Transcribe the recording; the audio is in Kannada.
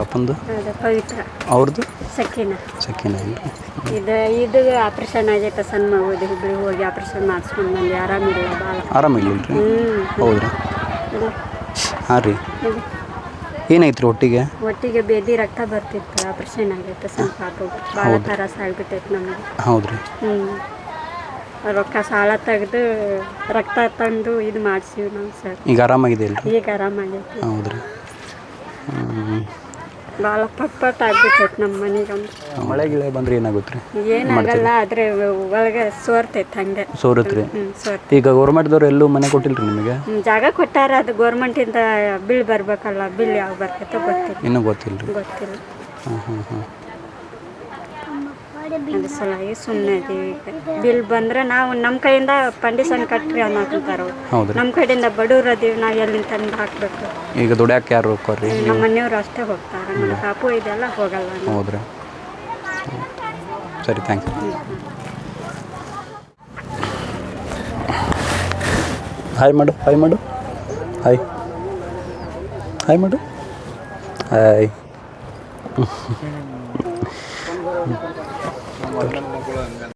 ಪಾಪಂದು? ಅದು ಪವಿತ್ರ. ಅವ್ರದ್ದು ಸಖಿನ. ಸಖಿನ ಏನ್ರಿ? ಇದು ಆಪ್ರೇಷನ್ ಆಗೈತೆ ಸಣ್ಣ ಮಗುದು. ಹುಬ್ಳಿಗೆ ಹೋಗಿ ಆಪ್ರೇಷನ್ ಮಾಡಿಸ್ಕೊಂಡು ಬಂದು ಆರಾಮಿಲ್ಲ ಭಾಳ. ಆರಾಮಿಲ್ಲ ರೀ? ಹೌದ್ರಿ? ಹಾಂ ರೀ. ಏನಾಯ್ತು ರೀ ಒಟ್ಟಿಗೆ ಬೇದಿ ರಕ್ತ ಬರ್ತಿತ್ತು. ಆಪ್ರೇಷನ್ ಆಗೈತೆ ಸಣ್ಣ ಪಾಪು. ಭಾಳ ತ್ರಾಸ ಆಗ್ಬಿಟ್ಟೈತೆ ನಮಗೆ. ಹೌದ್ರಿ? ರೊಕ್ಕ ಸಾಲ ತೆಗೆದು ರಕ್ತ ತಂದು ಇದು ಮಾಡಿಸಿವಿ ನಾವು ಸರ್. ಈಗ ಆರಾಮಾಗಿದೆ ಅಲ್ರಿ? ಈಗ ಆರಾಮಾಗೈತಿ. ಹೌದ್ರಿ? ಭಾಳ ಪಟ್ ಆಗ್ಬಿಟ್ಟೈತೆ ನಮ್ಮ ಮನೆಗೆ. ಮಳೆ ಗಿಳೆ ಬಂದ್ರೆ ಏನಾಗುತ್ತೆ ರೀ? ಏನಾಗಲ್ಲ, ಆದರೆ ಒಳಗೆ ಸೋರ್ತೈತೆ ಹಂಗೆ. ಸೋರುತ್ರಿ? ಈಗ ಗೌರ್ಮೆಂಟ್ದವ್ರು ಎಲ್ಲೂ ಮನೆ ಕೊಟ್ಟಿಲ್ರಿ ನಿಮಗೆ? ಜಾಗ ಕೊಟ್ಟಾರ, ಅದು ಗೌರ್ಮೆಂಟಿಂದ ಬಿಲ್ ಬರ್ಬೇಕಲ್ಲ. ಬಿಲ್ ಯಾವಾಗ ಬರ್ತೈತೆ ಗೊತ್ತಿಲ್ಲ. ಇನ್ನೂ ಗೊತ್ತಿಲ್ಲ. ಅದು ಸಲುವಾಗಿ ಸುಮ್ಮನೆ ಇದೀವಿ. ಬಿಲ್ ಬಂದ್ರೆ ನಾವು ನಮ್ಮ ಕೈಯಿಂದ ಫಂಡಿಷನ್ ಕಟ್ರಿ ಅನ್ನೋಂತಾರ. ನಮ್ಮ ಕಡೆಯಿಂದ ಬಡವ್ರು ಅದೀವಿ, ನಾವು ಎಲ್ಲಿಂದ ತಂದು ಹಾಕಬೇಕು. ಈಗ ದುಡ್ಯಾಕೆ ಯಾರು ಹೋಗ್ರಿ? ನಮ್ಮ ಮನೆಯವ್ರು ಅಷ್ಟೇ ಹೋಗ್ತಾರೆ. ನಮ್ಮ ಪಾಪು ಇದೆಲ್ಲ ಹೋಗಲ್ಲ. ಹೌದ್ರಿ? ಸರಿ, ಥ್ಯಾಂಕ್ ಯು. ಹಾಯ್ ಮಾಡು. ಹಾಯ್ ಮಾಡು. ಹಾಯ್ ಹಾಯ್ ಮಾಡು. ಹಾಯ್.